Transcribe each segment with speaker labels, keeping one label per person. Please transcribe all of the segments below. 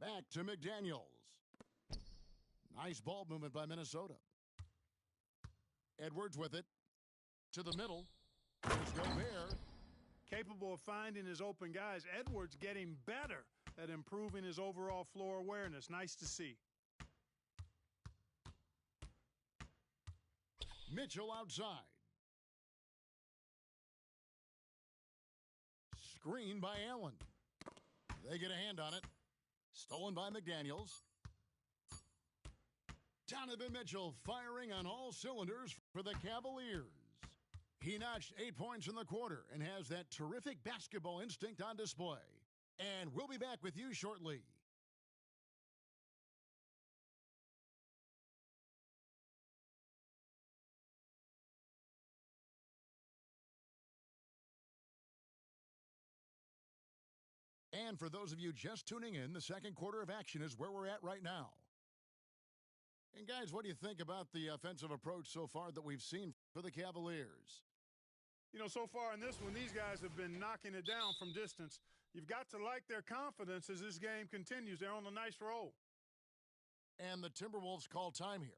Speaker 1: Back to McDaniels. Nice ball movement by Minnesota. Edwards with it. To the middle. Here's Gobert.
Speaker 2: Capable of finding his open guys. Edwards getting better at improving his overall floor awareness. Nice to see.
Speaker 1: Mitchell outside. Screen by Allen. They get a hand on it. Stolen by McDaniels. Donovan Mitchell firing on all cylinders for the Cavaliers. He notched 8 points in the quarter and has that terrific basketball instinct on display. And we'll be back with you shortly. And for those of you just tuning in, the second quarter of action is where we're at right now. And guys, what do you think about the offensive approach so far that we've seen for the Cavaliers?
Speaker 2: You know, so far in this one, these guys have been knocking it down from distance. You've got to like their confidence as this game continues. They're on a nice roll.
Speaker 1: And the Timberwolves call time here.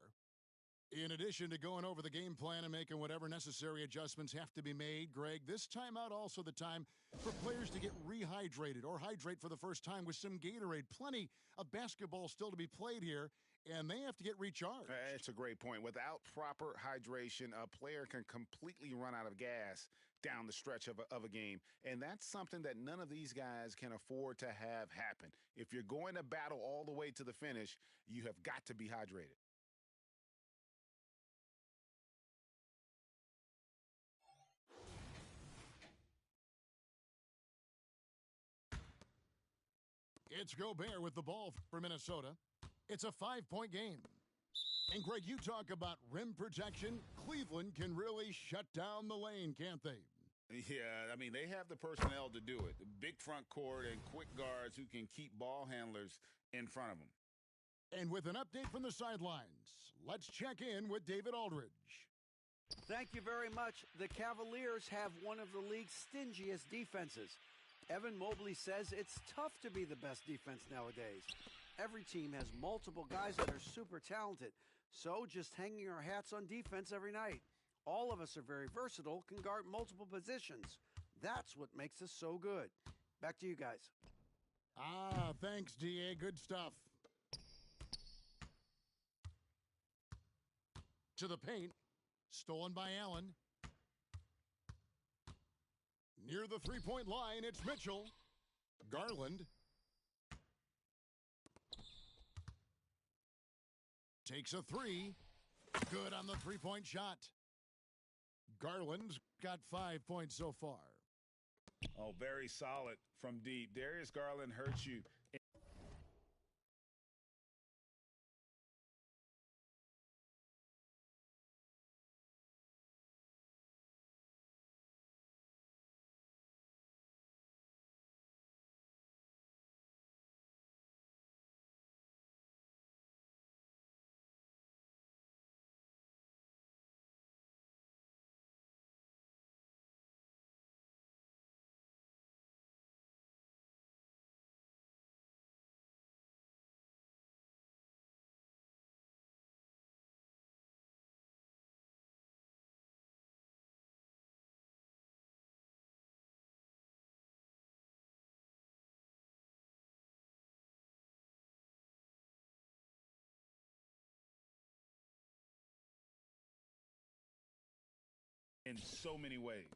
Speaker 1: In addition to going over the game plan and making whatever necessary adjustments have to be made, Greg, this timeout also the time for players to get rehydrated or hydrate for the first time with some Gatorade. Plenty of basketball still to be played here, and they have to get recharged.
Speaker 3: It's a great point. Without proper hydration, a player can completely run out of gas down the stretch of a game, and that's something that none of these guys can afford to have happen. If you're going to battle all the way to the finish, you have got to be hydrated.
Speaker 1: It's Gobert with the ball for Minnesota. It's a 5-point game. And, Greg, you talk about rim protection. Cleveland can really shut down the lane, can't they?
Speaker 3: Yeah, I mean, they have the personnel to do it. Big front court and quick guards who can keep ball handlers in front of them.
Speaker 1: And with an update from the sidelines, let's check in with David Aldridge.
Speaker 4: Thank you very much. The Cavaliers have one of the league's stingiest defenses. Evan Mobley says it's tough to be the best defense nowadays. Every team has multiple guys that are super talented, so just hanging our hats on defense every night. All of us are very versatile, can guard multiple positions. That's what makes us so good. Back to you guys.
Speaker 1: Thanks, D.A. Good stuff. To the paint. Stolen by Allen. Near the three-point line, it's Mitchell. Garland. Takes a three. Good on the three-point shot. Garland's got 5 points so far.
Speaker 3: Oh, very solid from deep. Darius Garland hurts you. In so many ways.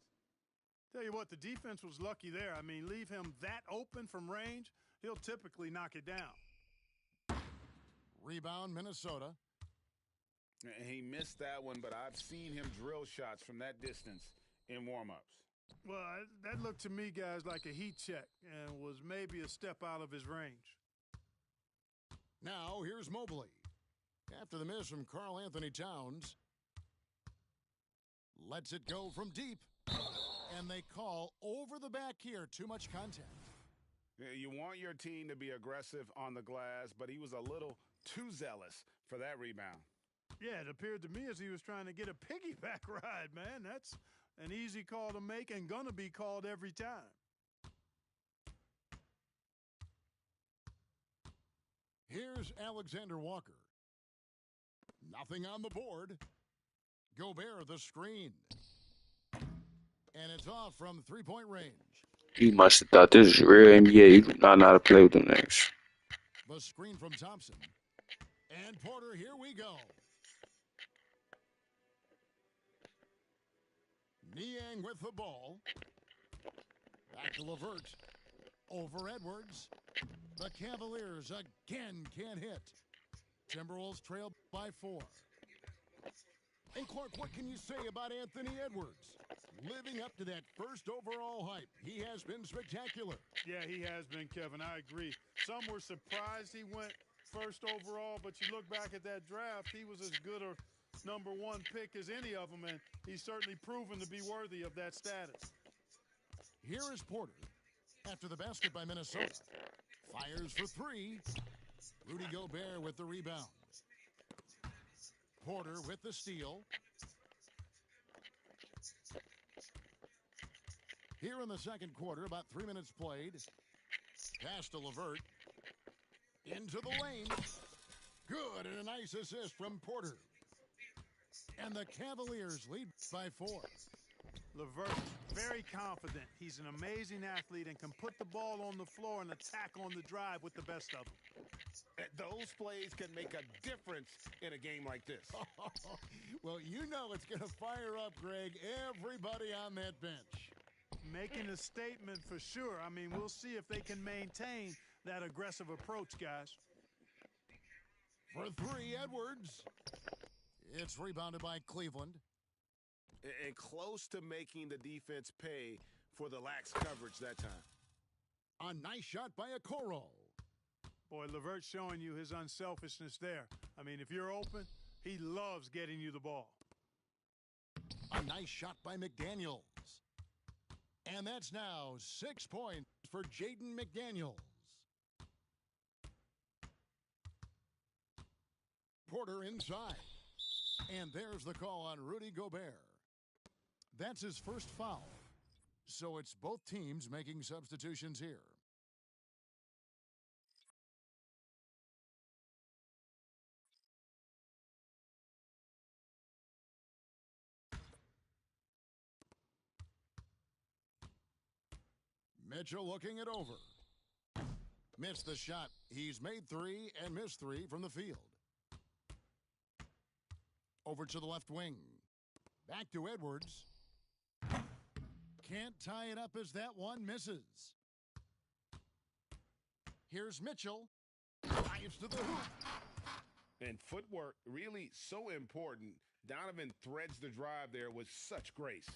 Speaker 2: Tell you what, the defense was lucky there. I mean, leave him that open from range, he'll typically knock it down.
Speaker 1: Rebound, Minnesota.
Speaker 3: He missed that one, but I've seen him drill shots from that distance in warm-ups.
Speaker 2: Well, that looked to me, guys, like a heat check and was maybe a step out of his range.
Speaker 1: Now, here's Mobley. After the miss from Karl Anthony Towns. Lets it go from deep. And they call over the back here. Too much contact.
Speaker 3: You want your team to be aggressive on the glass, but he was a little too zealous for that rebound.
Speaker 2: Yeah, it appeared to me as he was trying to get a piggyback ride, man. That's an easy call to make and gonna be called every time.
Speaker 1: Here's Alexander Walker. Nothing on the board. Gobert the screen. And it's off from three-point range.
Speaker 5: He must have thought this was real NBA. He did not know how to play with them niggas.
Speaker 1: The screen from Thompson. And Porter, here we go. Niang with the ball. Back to LeVert. Over Edwards. The Cavaliers again can't hit. Timberwolves trail by 4. And Clark, what can you say about Anthony Edwards? Living up to that first overall hype. He has been spectacular.
Speaker 2: Yeah, he has been, Kevin. I agree. Some were surprised he went first overall, but you look back at that draft, he was as good a number 1 pick as any of them, and he's certainly proven to be worthy of that status.
Speaker 1: Here is Porter. After the basket by Minnesota. Fires for 3. Rudy Gobert with the rebound. Porter with the steal. Here in the second quarter, about 3 minutes played. Pass to LeVert. Into the lane. Good, and a nice assist from Porter. And the Cavaliers lead by 4.
Speaker 2: LeVert, very confident. He's an amazing athlete and can put the ball on the floor and attack on the drive with the best of them.
Speaker 6: Those plays can make a difference in a game like this.
Speaker 1: Well, you know it's going to fire up, Greg, everybody on that bench.
Speaker 2: Making a statement for sure. I mean, we'll see if they can maintain that aggressive approach, guys.
Speaker 1: For 3, Edwards. It's rebounded by Cleveland.
Speaker 6: And close to making the defense pay for the lax coverage that time.
Speaker 1: A nice shot by Okoro.
Speaker 2: Boy, LeVert's showing you his unselfishness there. I mean, if you're open, he loves getting you the ball.
Speaker 1: A nice shot by McDaniels. And that's now 6 points for Jaden McDaniels. Porter inside. And there's the call on Rudy Gobert. That's his first foul. So it's both teams making substitutions here. Mitchell looking it over. Missed the shot. He's made 3 and missed 3 from the field. Over to the left wing. Back to Edwards. Can't tie it up as that one misses. Here's Mitchell. Dives to the hoop.
Speaker 6: And footwork really so important. Donovan threads the drive there with such grace.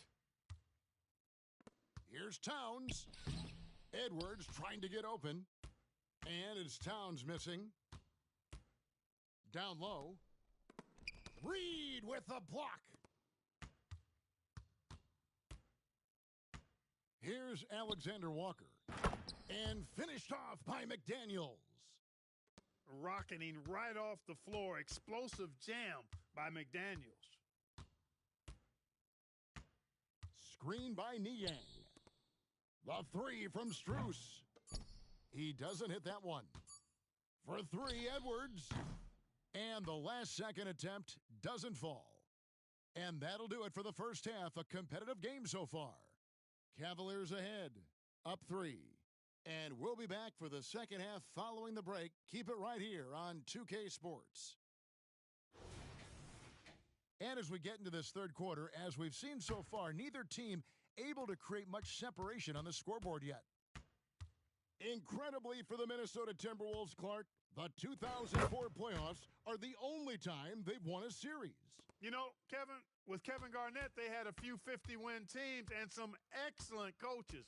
Speaker 1: Here's Towns. Edwards trying to get open. And it's Towns missing. Down low. Reed with the block. Here's Alexander Walker. And finished off by McDaniels.
Speaker 2: Rocketing right off the floor. Explosive jam by McDaniels.
Speaker 1: Screen by Niang. The 3 from Strus. He doesn't hit that one. For 3, Edwards. And the last second attempt doesn't fall. And that'll do it for the first half. A competitive game so far. Cavaliers ahead, up 3. And we'll be back for the second half following the break. Keep it right here on 2K Sports. And as we get into this third quarter, as we've seen so far, neither team able to create much separation on the scoreboard yet. Incredibly for the Minnesota Timberwolves, Clark, the 2004 playoffs are the only time they've won a series.
Speaker 2: You know, Kevin, with Kevin Garnett, they had a few 50-win teams and some excellent coaches.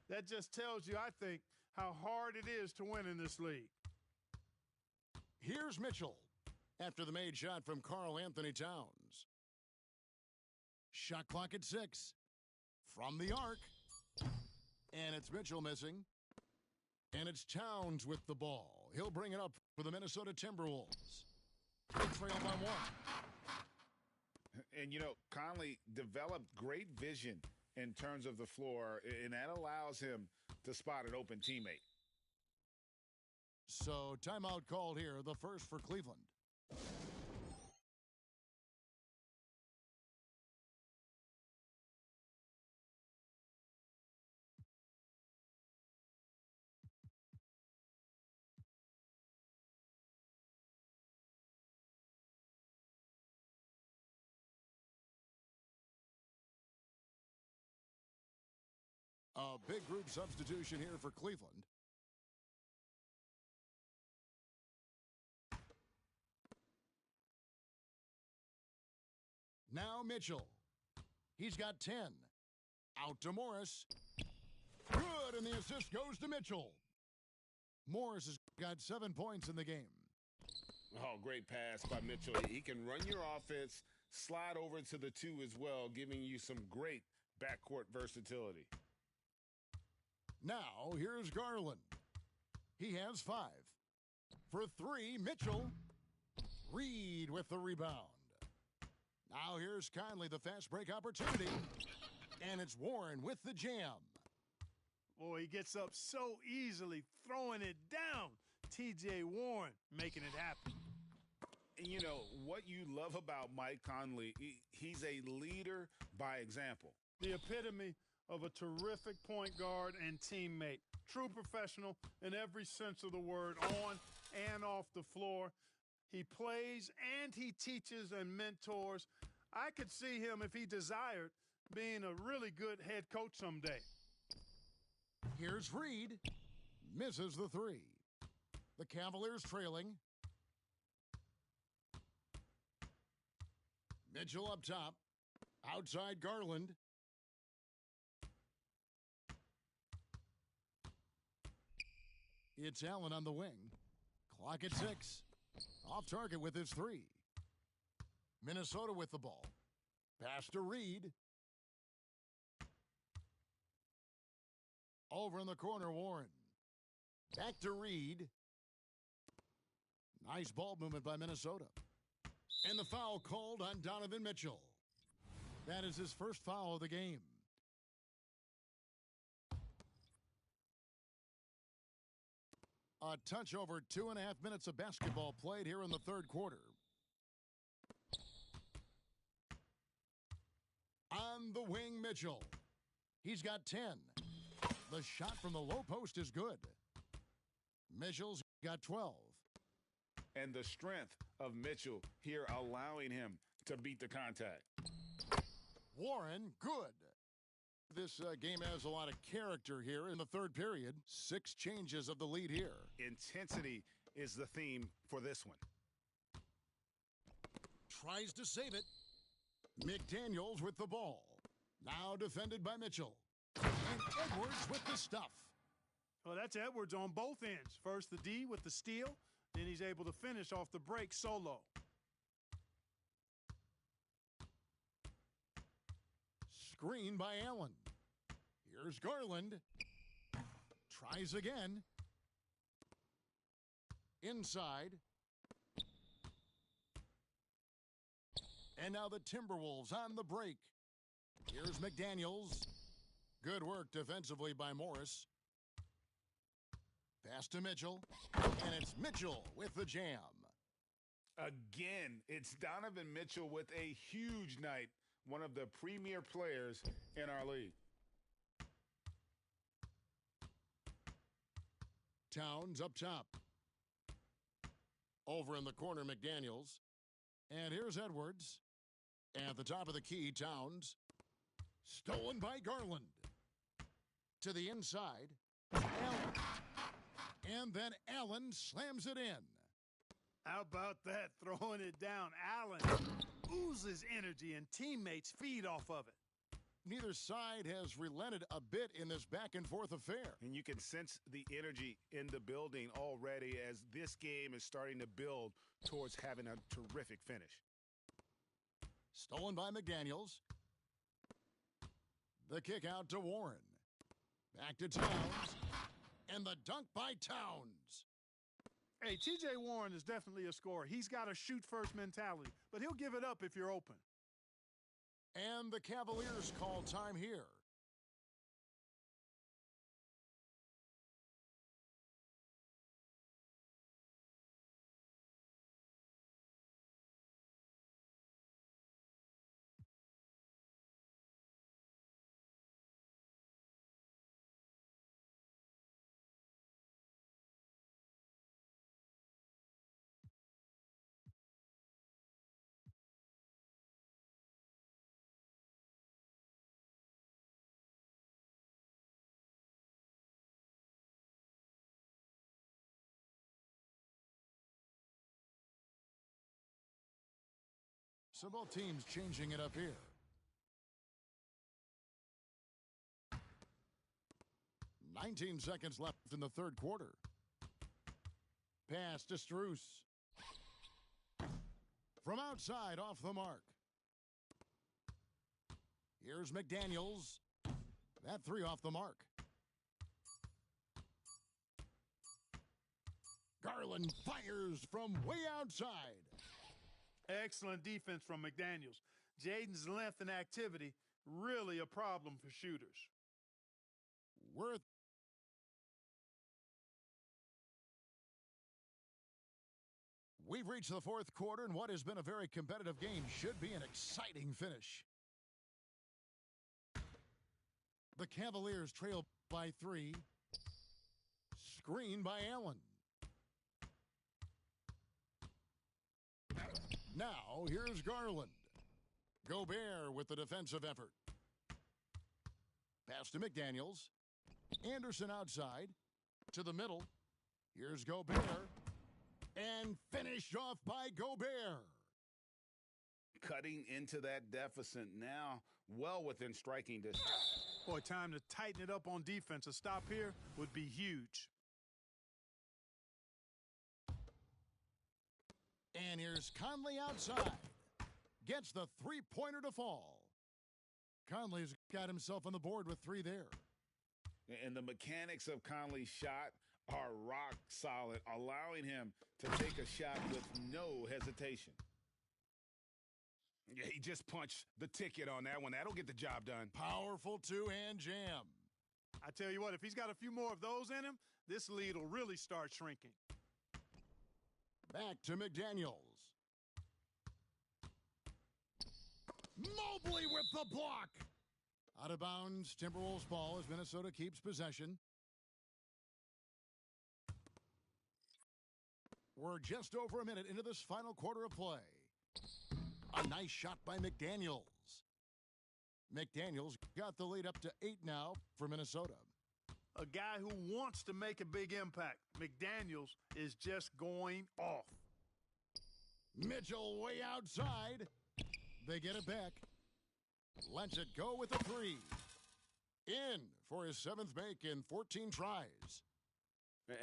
Speaker 2: That just tells you, I think, how hard it is to win in this league.
Speaker 1: Here's Mitchell after the made shot from Karl Anthony Towns. Shot clock at 6. From the arc. And it's Mitchell missing. And it's Towns with the ball. He'll bring it up for the Minnesota Timberwolves. They trail by 1.
Speaker 3: And, you know, Conley developed great vision in terms of the floor, and that allows him to spot an open teammate.
Speaker 1: So timeout called here, the first for Cleveland. A big group substitution here for Cleveland. Now Mitchell. He's got 10. Out to Morris. Good, and the assist goes to Mitchell. Morris has got 7 points in the game.
Speaker 6: Oh, great pass by Mitchell. He can run your offense, slide over to the 2 as well, giving you some great backcourt versatility.
Speaker 1: Now, here's Garland. He has 5. For 3, Mitchell. Reed with the rebound. Now here's Conley, the fast break opportunity. And it's Warren with the jam.
Speaker 2: Boy, he gets up so easily, throwing it down. T.J. Warren making it happen.
Speaker 6: And you know, what you love about Mike Conley, he's a leader by example.
Speaker 2: The epitome of a terrific point guard and teammate. True professional in every sense of the word, on and off the floor. He plays and he teaches and mentors. I could see him, if he desired, being a really good head coach someday.
Speaker 1: Here's Reed. Misses the 3. The Cavaliers trailing. Mitchell up top. Outside Garland. It's Allen on the wing. Clock at 6. Off target with his 3. Minnesota with the ball. Pass to Reed. Over in the corner, Warren. Back to Reed. Nice ball movement by Minnesota. And the foul called on Donovan Mitchell. That is his first foul of the game. A touch over 2.5 minutes of basketball played here in the third quarter. On the wing, Mitchell. He's got 10. The shot from the low post is good. Mitchell's got 12.
Speaker 6: And the strength of Mitchell here allowing him to beat the contact.
Speaker 1: Warren, good. This game has a lot of character here in the third period. 6 changes of the lead here.
Speaker 3: Intensity is the theme for this one.
Speaker 1: Tries to save it. McDaniels with the ball. Now defended by Mitchell. And Edwards with the stuff.
Speaker 2: Well, that's Edwards on both ends. First the D with the steal, then he's able to finish off the break solo.
Speaker 1: Screen by Allen. Here's Garland. Tries again. Inside. And now the Timberwolves on the break. Here's McDaniels. Good work defensively by Morris. Pass to Mitchell. And it's Mitchell with the jam.
Speaker 6: Again, it's Donovan Mitchell with a huge night. One of the premier players in our league.
Speaker 1: Towns up top. Over in the corner, McDaniels. And here's Edwards. At the top of the key, Towns. Stolen by Garland. To the inside. Allen. And then Allen slams it in.
Speaker 2: How about that? Throwing it down. Allen oozes energy and teammates feed off of it.
Speaker 1: Neither side has relented a bit in this back-and-forth affair.
Speaker 3: And you can sense the energy in the building already as this game is starting to build towards having a terrific finish.
Speaker 1: Stolen by McDaniels. The kick out to Warren. Back to Towns. And the dunk by Towns.
Speaker 2: Hey, T.J. Warren is definitely a scorer. He's got a shoot-first mentality, but he'll give it up if you're open.
Speaker 1: And the Cavaliers call time here. So both teams changing it up here. "19 seconds left in the third quarter. Pass to Strus. From outside, off the mark. Here's McDaniels. That three off the mark. Garland fires from way outside.
Speaker 2: Excellent defense from McDaniels. Jaden's length and activity, really a problem for shooters.
Speaker 1: We've reached the fourth quarter, and what has been a very competitive game should be an exciting finish. The Cavaliers trail by 3. Screen by Allen. Now, here's Garland. Gobert with the defensive effort. Pass to McDaniels. Anderson outside. To the middle. Here's Gobert. And finished off by Gobert.
Speaker 3: Cutting into that deficit now, well within striking distance.
Speaker 2: Boy, time to tighten it up on defense. A stop here would be huge.
Speaker 1: And here's Conley outside. Gets the three-pointer to fall. Conley's got himself on the board with 3 there.
Speaker 3: And the mechanics of Conley's shot are rock solid, allowing him to take a shot with no hesitation. Yeah, he just punched the ticket on that one. That'll get the job done.
Speaker 1: Powerful two-hand jam.
Speaker 2: I tell you what, if he's got a few more of those in him, this lead will really start shrinking.
Speaker 1: Back to McDaniels. Mobley with the block. Out of bounds, Timberwolves ball as Minnesota keeps possession. We're just over a minute into this final quarter of play. A nice shot by McDaniels. McDaniels got the lead up to 8 now for Minnesota.
Speaker 2: A guy who wants to make a big impact. McDaniels is just going off.
Speaker 1: Mitchell way outside. They get it back. Lets it go with a 3. In for his 7th make in 14 tries.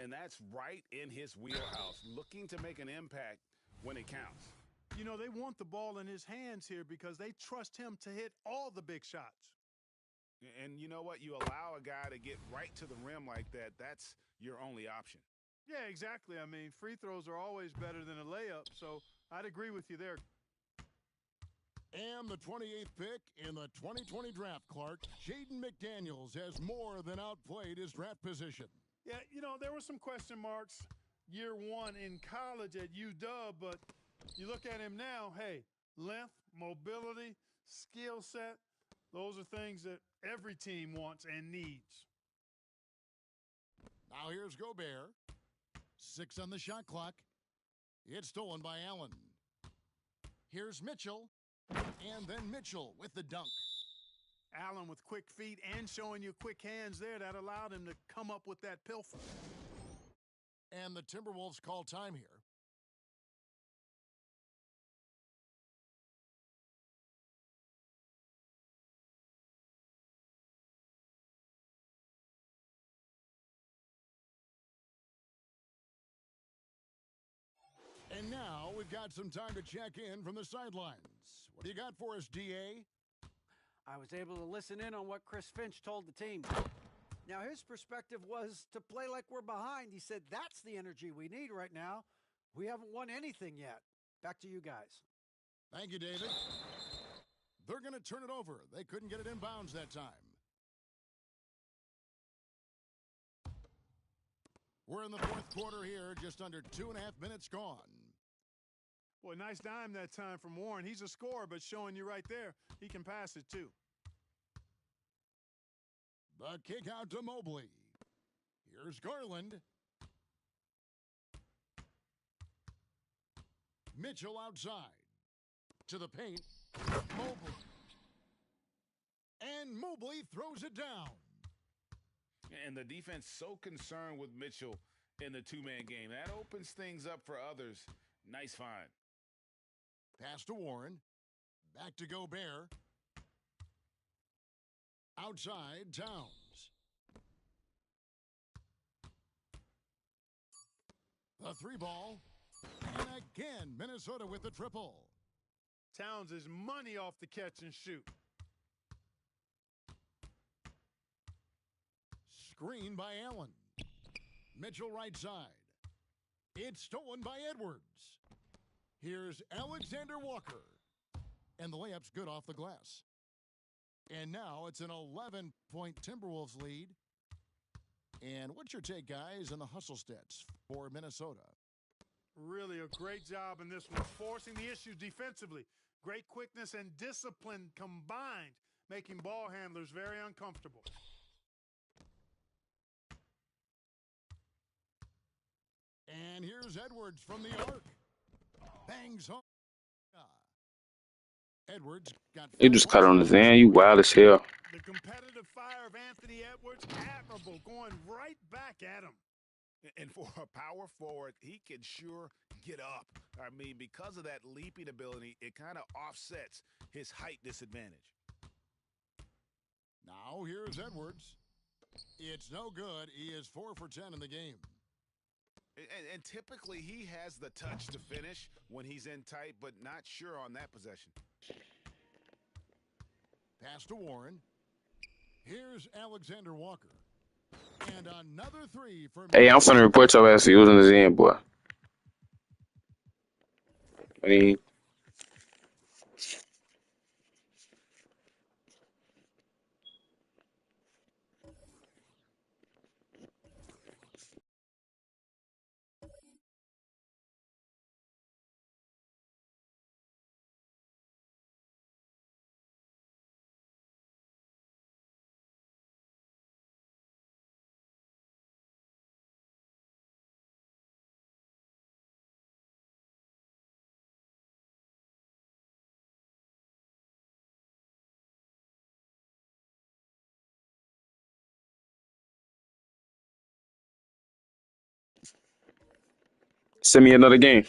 Speaker 3: And that's right in his wheelhouse, looking to make an impact when it counts.
Speaker 2: You know, they want the ball in his hands here because they trust him to hit all the big shots.
Speaker 3: And you know what? You allow a guy to get right to the rim like that, that's your only option.
Speaker 2: Yeah, exactly. I mean, free throws are always better than a layup, so I'd agree with you there.
Speaker 1: And the 28th pick in the 2020 draft, Clark, Jaden McDaniels has more than outplayed his draft position.
Speaker 2: Yeah, you know, there were some question marks year one in college at UW, but you look at him now, hey, length, mobility, skill set, those are things that every team wants and needs.
Speaker 1: Now here's Gobert. 6 on the shot clock. It's stolen by Allen. Here's Mitchell. And then Mitchell with the dunk.
Speaker 2: Allen with quick feet and showing you quick hands there. That allowed him to come up with that pilfer.
Speaker 1: And the Timberwolves call time here. And now we've got some time to check in from the sidelines. What do you got for us, DA?
Speaker 4: I was able to listen in on what Chris Finch told the team. Now, his perspective was to play like we're behind. He said, that's the energy we need right now. We haven't won anything yet. Back to you guys.
Speaker 1: Thank you, David. They're going to turn it over. They couldn't get it in bounds that time. We're in the fourth quarter here, just under 2.5 minutes gone.
Speaker 2: Boy, nice dime that time from Warren. He's a scorer, but showing you right there, he can pass it too.
Speaker 1: The kick out to Mobley. Here's Garland. Mitchell outside. To the paint. Mobley. And Mobley throws it down.
Speaker 3: And the defense so concerned with Mitchell in the two-man game. That opens things up for others. Nice find.
Speaker 1: Pass to Warren. Back to Gobert. Outside, Towns. The three ball. And again, Minnesota with the triple.
Speaker 2: Towns is money off the catch and shoot.
Speaker 1: Screen by Allen. Mitchell right side. It's stolen by Edwards. Here's Alexander Walker. And the layup's good off the glass. And now it's an 11-point Timberwolves lead. And what's your take, guys, on the hustle stats for Minnesota?
Speaker 2: Really a great job in this one, forcing the issue defensively. Great quickness and discipline combined, making ball handlers very uncomfortable.
Speaker 1: And here's Edwards from the arc. Bangs home. Edwards got.
Speaker 5: You just cut on his end. You wild as hell.
Speaker 2: The competitive fire of Anthony Edwards, admirable, going right back at him.
Speaker 3: And for a power forward, he can sure get up. I mean, because of that leaping ability, it kind of offsets his height disadvantage.
Speaker 1: Now here's Edwards. It's no good. He is 4 for 10 in the game.
Speaker 3: And typically he has the touch to finish when he's in tight, but not sure on that possession.
Speaker 1: Pass to Warren. Here's Alexander Walker. And another three for...
Speaker 5: Hey, I'm finna report your ass for using his end, boy. I mean, send me another game.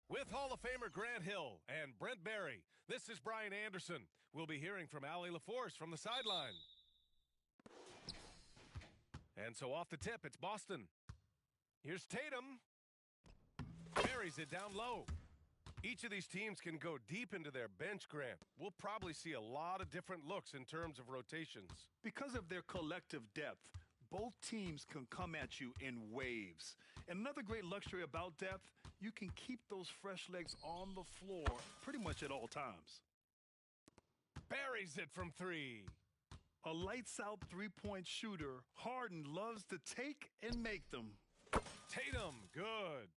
Speaker 7: With Hall of Famer Grant Hill and Brent Barry, this is Brian Anderson. We'll be hearing from Allie LaForce from the sideline. And so off the tip, it's Boston. Here's Tatum. Buries it down low. Each of these teams can go deep into their bench, Grant. We'll probably see a lot of different looks in terms of rotations.
Speaker 8: Because of their collective depth, both teams can come at you in waves. And another great luxury about depth, you can keep those fresh legs on the floor pretty much at all times.
Speaker 7: Buries it from three.
Speaker 8: A lights-out three-point shooter, Harden loves to take and make them.
Speaker 7: Tatum, good.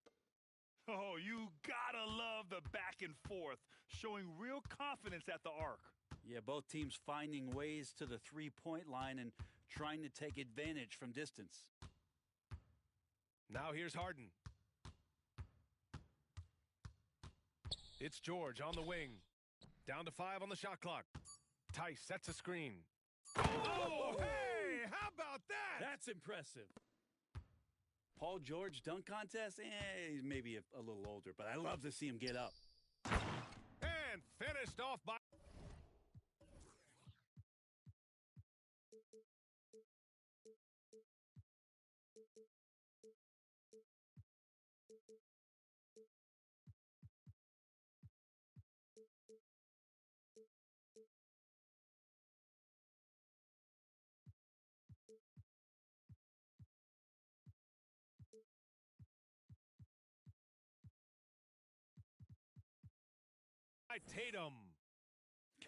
Speaker 8: Oh, you gotta love the back and forth, showing real confidence at the arc.
Speaker 9: Yeah, both teams finding ways to the three-point line and trying to take advantage from distance.
Speaker 7: Now here's Harden. It's George on the wing. Down to 5 on the shot clock. Tice sets a screen. Oh, hey, how about that?
Speaker 9: That's impressive. Paul George dunk contest? He's maybe a little older, but I love to see him get up.
Speaker 7: And finished off by... Tatum.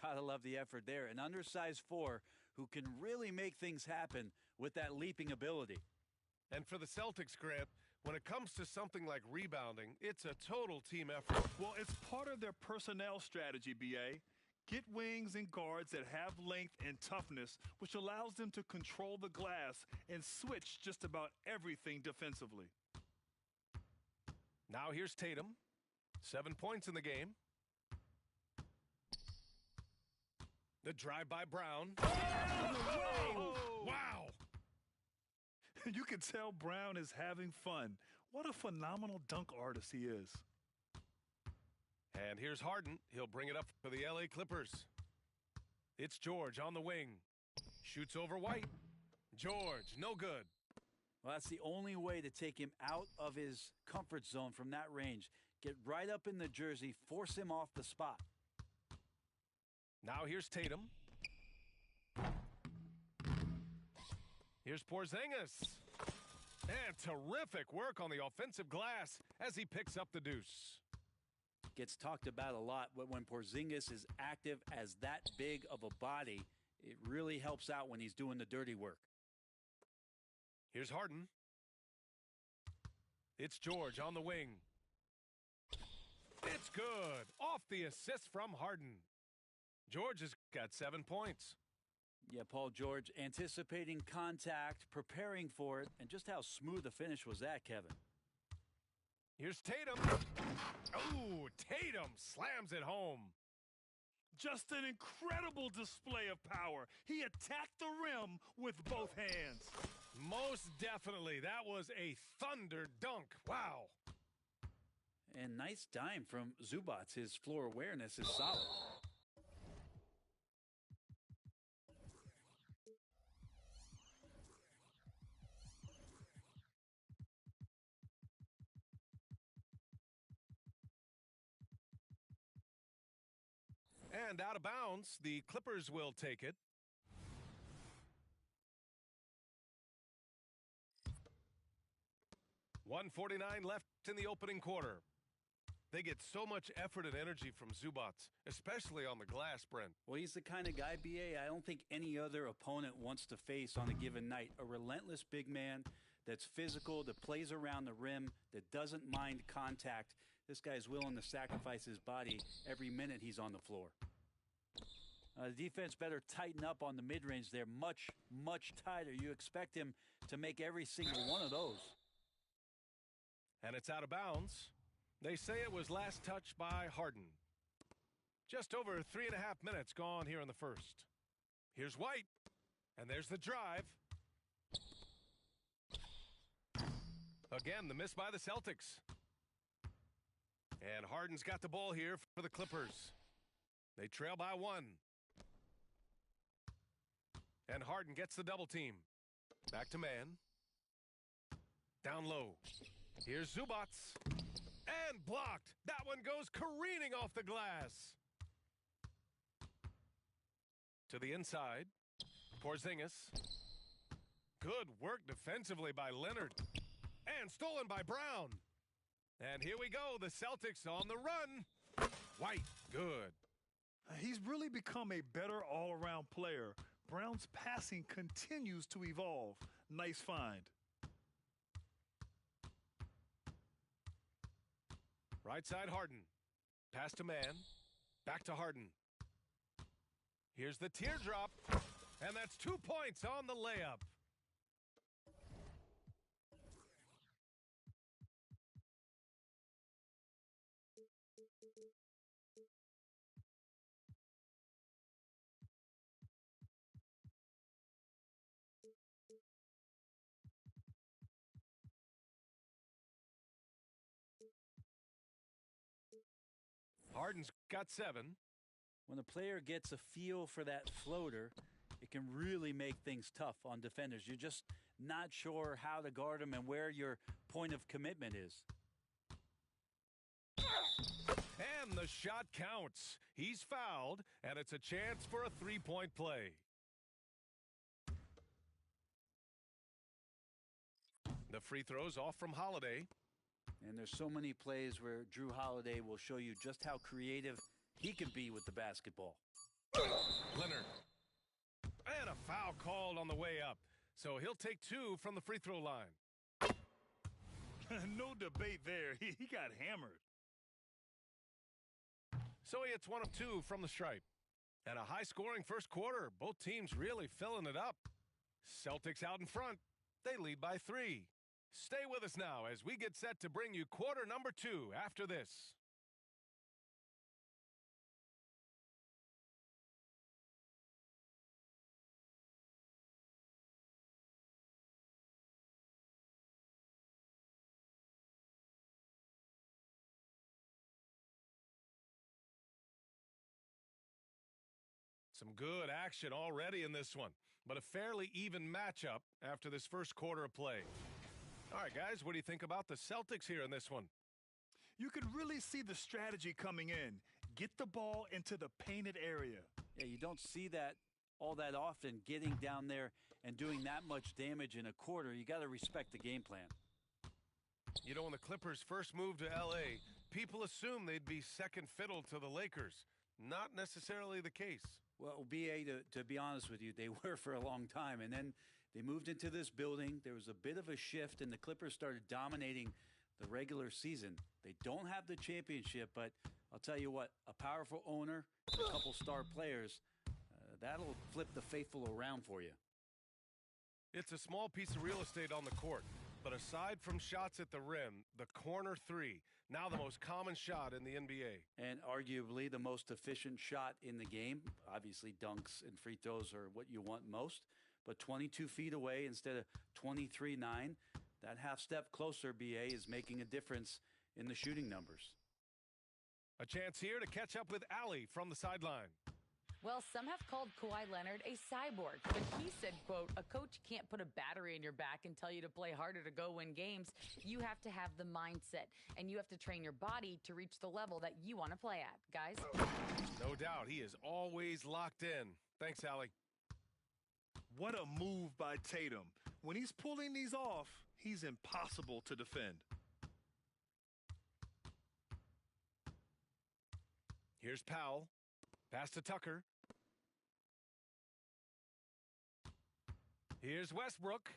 Speaker 9: Gotta love the effort there. An undersized 4 who can really make things happen with that leaping ability.
Speaker 7: And for the Celtics, Grant, when it comes to something like rebounding, it's a total team effort.
Speaker 8: Well, it's part of their personnel strategy, B.A. Get wings and guards that have length and toughness, which allows them to control the glass and switch just about everything defensively.
Speaker 7: Now here's Tatum. 7 points in the game. The drive by Brown. Oh! Wow!
Speaker 8: You can tell Brown is having fun. What a phenomenal dunk artist he is.
Speaker 7: And here's Harden. He'll bring it up for the LA Clippers. It's George on the wing. Shoots over White. George, no good.
Speaker 9: Well, that's the only way to take him out of his comfort zone from that range. Get right up in the jersey, force him off the spot.
Speaker 7: Now here's Tatum. Here's Porzingis. And terrific work on the offensive glass as he picks up the deuce.
Speaker 9: Gets talked about a lot, but when Porzingis is active as that big of a body, it really helps out when he's doing the dirty work.
Speaker 7: Here's Harden. It's George on the wing. It's good. Off the assist from Harden. George has got 7 points.
Speaker 9: Yeah, Paul George anticipating contact, preparing for it, and just how smooth the finish was that, Kevin.
Speaker 7: Here's Tatum. Oh, Tatum slams it home.
Speaker 8: Just an incredible display of power. He attacked the rim with both hands.
Speaker 7: Most definitely. That was a thunder dunk. Wow.
Speaker 9: And nice dime from Zubac. His floor awareness is solid.
Speaker 7: And out of bounds, the Clippers will take it. .149 left in the opening quarter. They get so much effort and energy from Zubac, especially on the glass, Brent.
Speaker 9: Well, he's the kind of guy, B.A., I don't think any other opponent wants to face on a given night. A relentless big man that's physical, that plays around the rim, that doesn't mind contact. This guy's willing to sacrifice his body every minute he's on the floor. The defense better tighten up on the mid-range there much, much tighter. You expect him to make every single one of those.
Speaker 7: And it's out of bounds. They say it was last touched by Harden. Just over 3.5 minutes gone here in the first. Here's White. And there's the drive. Again, the miss by the Celtics. And Harden's got the ball here for the Clippers. They trail by 1. And Harden gets the double team. Back to man. Down low. Here's Zubac. And blocked. That one goes careening off the glass. To the inside. Porzingis. Good work defensively by Leonard. And stolen by Brown. And here we go. The Celtics on the run. White. Good.
Speaker 8: He's really become a better all-around player. Brown's passing continues to evolve. Nice find.
Speaker 7: Right side Harden. Pass to man. Back to Harden. Here's the teardrop. And that's 2 points on the layup. Harden's got 7.
Speaker 9: When a player gets a feel for that floater, it can really make things tough on defenders. You're just not sure how to guard them and where your point of commitment is.
Speaker 7: And the shot counts. He's fouled, and it's a chance for a three-point play. The free throws off from Holiday.
Speaker 9: And there's so many plays where Drew Holiday will show you just how creative he can be with the basketball.
Speaker 7: Leonard. And a foul called on the way up. So he'll take 2 from the free throw line.
Speaker 8: No debate there. He got hammered.
Speaker 7: So he hits 1 of 2 from the stripe. And a high-scoring first quarter. Both teams really filling it up. Celtics out in front. They lead by 3. Stay with us now as we get set to bring you quarter number 2 after this. Some good action already in this one, but a fairly even matchup after this first quarter of play. All right, guys, what do you think about the Celtics here in this one?
Speaker 8: You could really see the strategy coming in. Get the ball into the painted area.
Speaker 9: Yeah, you don't see that all that often, getting down there and doing that much damage in a quarter. You got to respect the game plan.
Speaker 7: You know, when the Clippers first moved to L.A., people assumed they'd be second fiddle to the Lakers. Not necessarily the case.
Speaker 9: Well, B.A., to be honest with you, they were for a long time. And then they moved into this building. There was a bit of a shift, and the Clippers started dominating the regular season. They don't have the championship, but I'll tell you what, a powerful owner, a couple star players, that'll flip the faithful around for you.
Speaker 7: It's a small piece of real estate on the court. But aside from shots at the rim, the corner 3, now the most common shot in the NBA.
Speaker 9: And arguably the most efficient shot in the game. Obviously, dunks and free throws are what you want most. But 22 feet away instead of 23-9, that half step closer, BA, is making a difference in the shooting numbers.
Speaker 7: A chance here to catch up with Allie from the sideline.
Speaker 10: Well, some have called Kawhi Leonard a cyborg, but he said, quote, a coach can't put a battery in your back and tell you to play harder to go win games. You have to have the mindset, and you have to train your body to reach the level that you want to play at, guys.
Speaker 7: No doubt, he is always locked in. Thanks, Allie.
Speaker 8: What a move by Tatum. When he's pulling these off, he's impossible to defend.
Speaker 7: Here's Powell. Pass to Tucker. Here's Westbrook.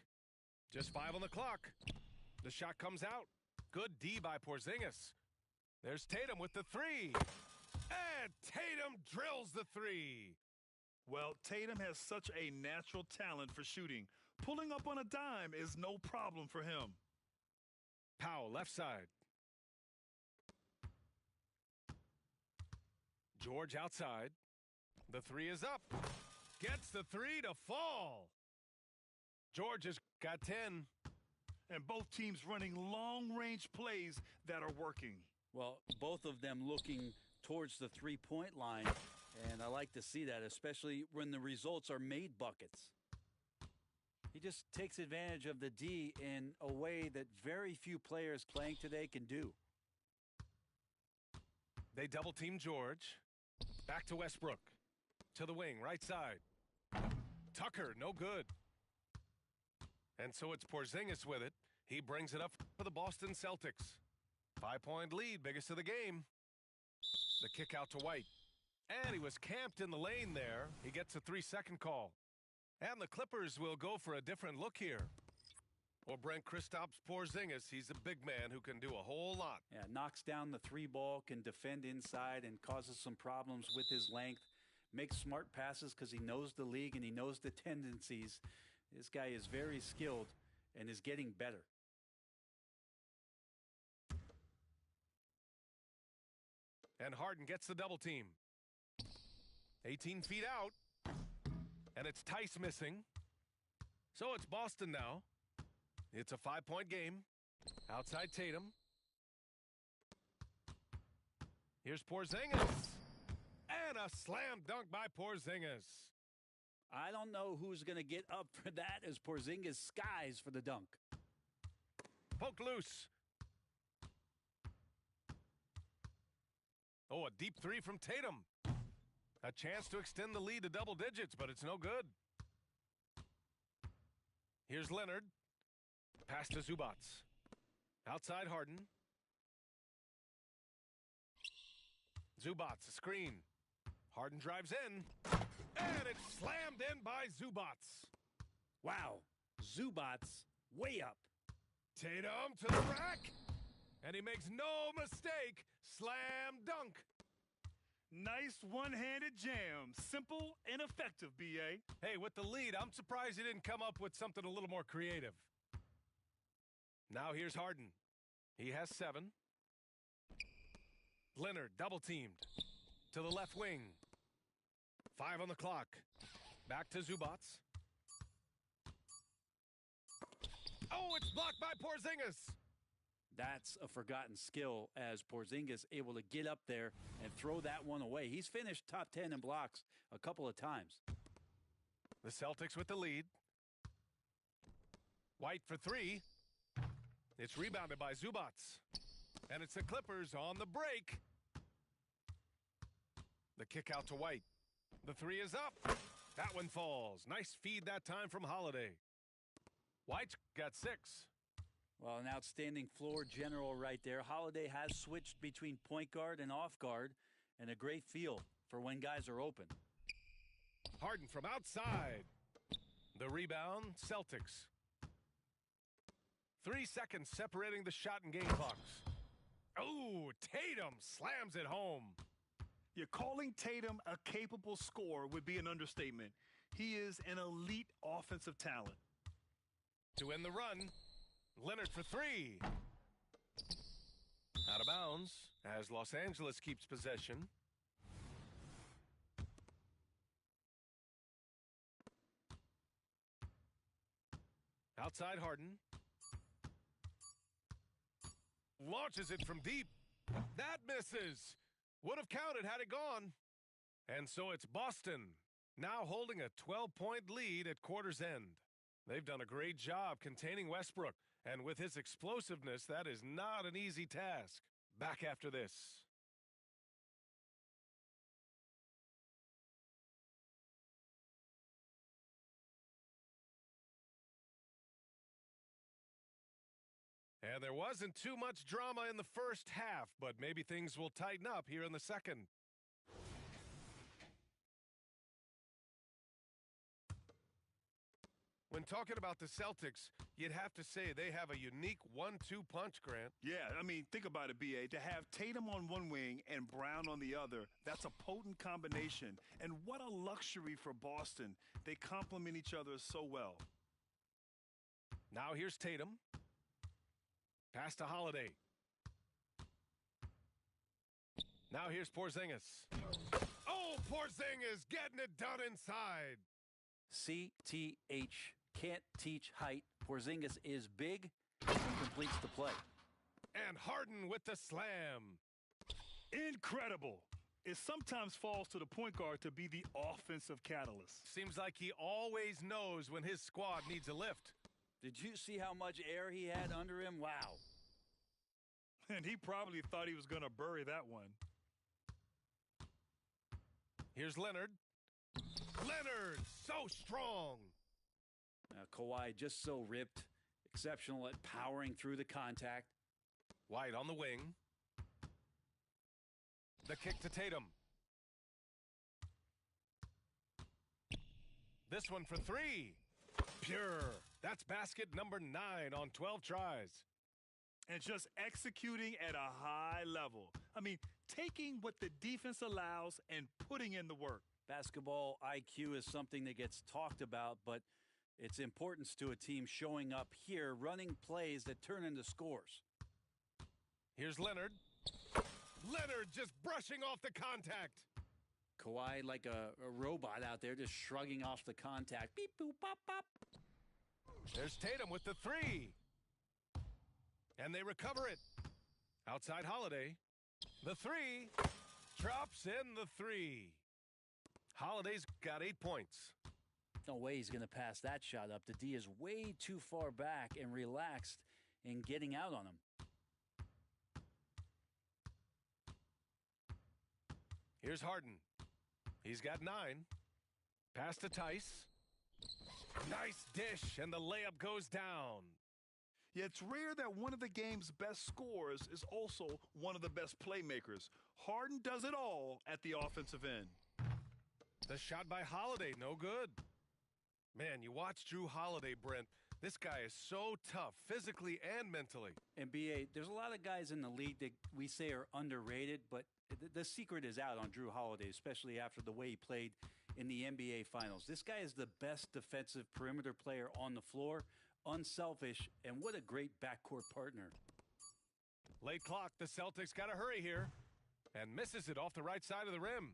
Speaker 7: Just 5 on the clock. The shot comes out. Good D by Porzingis. There's Tatum with the 3. And Tatum drills the 3.
Speaker 8: Well, Tatum has such a natural talent for shooting. Pulling up on a dime is no problem for him.
Speaker 7: Powell, left side. George outside. The 3 is up. Gets the 3 to fall. George has got 10.
Speaker 8: And both teams running long-range plays that are working.
Speaker 9: Well, both of them looking towards the three-point line, and I like to see that, especially when the results are made buckets. He just takes advantage of the D in a way that very few players playing today can do.
Speaker 7: They double-team George. Back to Westbrook. To the wing, right side. Tucker, no good. And so it's Porzingis with it. He brings it up for the Boston Celtics. 5-point lead, biggest of the game. The kick out to White. And he was camped in the lane there. He gets a 3-second call. And the Clippers will go for a different look here. Or Brent Kristaps Porzingis. He's a big man who can do a whole lot.
Speaker 9: Yeah, knocks down the 3 ball, can defend inside and causes some problems with his length. Makes smart passes because he knows the league and he knows the tendencies. This guy is very skilled and is getting better.
Speaker 7: And Harden gets the double team. 18 feet out. And it's Tice missing. So it's Boston now. It's a 5-point game. Outside Tatum. Here's Porzingis. And a slam dunk by Porzingis.
Speaker 9: I don't know who's going to get up for that as Porzingis skies for the dunk.
Speaker 7: Poked loose. Oh, a deep 3 from Tatum. A chance to extend the lead to double digits, but it's no good. Here's Leonard. Pass to Zubats. Outside Harden. Zubats, a screen. Harden drives in, and it's slammed in by Zubats.
Speaker 9: Wow, Zubats way up.
Speaker 7: Tatum to the rack, and he makes no mistake. Slam dunk.
Speaker 8: Nice one-handed jam. Simple and effective, B.A.
Speaker 7: Hey, with the lead, I'm surprised he didn't come up with something a little more creative. Now here's Harden. He has 7. Leonard double-teamed to the left wing. 5 on the clock. Back to Zubats. Oh, it's blocked by Porzingis.
Speaker 9: That's a forgotten skill as Porzingis able to get up there and throw that one away. He's finished top 10 in blocks a couple of times.
Speaker 7: The Celtics with the lead. White for 3. It's rebounded by Zubats. And it's the Clippers on the break. The kick out to White. The 3 is up. That one falls. Nice feed that time from Holiday. White's got 6.
Speaker 9: Well, an outstanding floor general right there. Holiday has switched between point guard and off guard, and a great feel for when guys are open.
Speaker 7: Harden from outside. The rebound, Celtics. 3 seconds separating the shot and game clocks. Oh, Tatum slams it home.
Speaker 8: You're calling Tatum a capable scorer would be an understatement. He is an elite offensive talent.
Speaker 7: To end the run, Leonard for 3. Out of bounds as Los Angeles keeps possession. Outside Harden. Launches it from deep. That misses. Would have counted had it gone. And so it's Boston, now holding a 12-point lead at quarter's end. They've done a great job containing Westbrook, and with his explosiveness, that is not an easy task. Back after this. And there wasn't too much drama in the first half, but maybe things will tighten up here in the second. When talking about the Celtics, you'd have to say they have a unique 1-2 punch, Grant.
Speaker 8: Yeah, I mean, think about it, B.A. To have Tatum on one wing and Brown on the other, that's a potent combination. And what a luxury for Boston. They complement each other so well.
Speaker 7: Now here's Tatum. Pass to Holiday. Now here's Porzingis. Oh, Porzingis getting it done inside.
Speaker 9: CTH. Can't teach height. Porzingis is big and completes the play.
Speaker 7: And Harden with the slam.
Speaker 8: Incredible. It sometimes falls to the point guard to be the offensive catalyst.
Speaker 7: Seems like he always knows when his squad needs a lift.
Speaker 9: Did you see how much air he had under him? Wow.
Speaker 8: And he probably thought he was going to bury that one.
Speaker 7: Here's Leonard. Leonard, so strong.
Speaker 9: Kawhi just so ripped. Exceptional at powering through the contact.
Speaker 7: White on the wing. The kick to Tatum. This one for 3. Pure. That's basket number 9 on 12 tries.
Speaker 8: And just executing at a high level. I mean, taking what the defense allows and putting in the work.
Speaker 9: Basketball IQ is something that gets talked about, but its importance to a team showing up here, running plays that turn into scores.
Speaker 7: Here's Leonard. Leonard just brushing off the contact.
Speaker 9: Kawhi like a robot out there just shrugging off the contact. Beep, boop, pop, pop.
Speaker 7: There's Tatum with the 3. And they recover it. Outside Holiday. The 3. Drops in the 3. Holiday's got 8 points.
Speaker 9: No way he's going to pass that shot up. The D is way too far back and relaxed in getting out on him.
Speaker 7: Here's Harden. He's got 9. Pass to Tice. Nice dish, and the layup goes down.
Speaker 8: Yet it's rare that one of the game's best scorers is also one of the best playmakers. Harden does it all at the offensive end.
Speaker 7: The shot by Holiday, no good. Man, you watch Drew Holiday, Brent. This guy is so tough, physically and mentally.
Speaker 9: And BA, there's a lot of guys in the league that we say are underrated, but the secret is out on Drew Holiday, especially after the way he played in the NBA Finals. This guy is the best defensive perimeter player on the floor, unselfish, and what a great backcourt partner.
Speaker 7: Late clock, the Celtics got to hurry here, and misses it off the right side of the rim.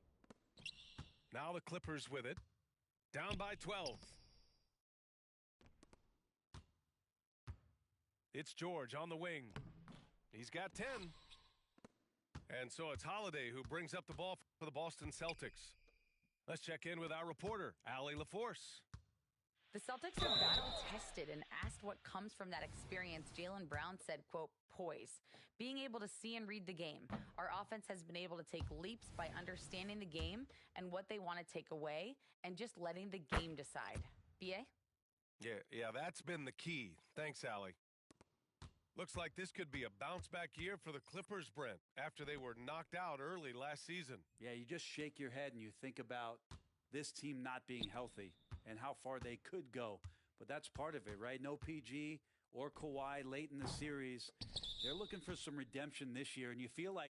Speaker 7: Now the Clippers with it, down by 12. It's George on the wing. He's got 10. And so it's Holiday who brings up the ball for the Boston Celtics. Let's check in with our reporter, Allie LaForce.
Speaker 10: The Celtics are battle-tested, and asked what comes from that experience, Jaylen Brown said, quote, poise. Being able to see and read the game. Our offense has been able to take leaps by understanding the game and what they want to take away and just letting the game decide. BA?
Speaker 7: Yeah, that's been the key. Thanks, Allie. Looks like this could be a bounce-back year for the Clippers, Brent, after they were knocked out early last season.
Speaker 9: Yeah, you just shake your head and you think about this team not being healthy and how far they could go. But that's part of it, right? No PG or Kawhi late in the series. They're looking for some redemption this year, and you feel like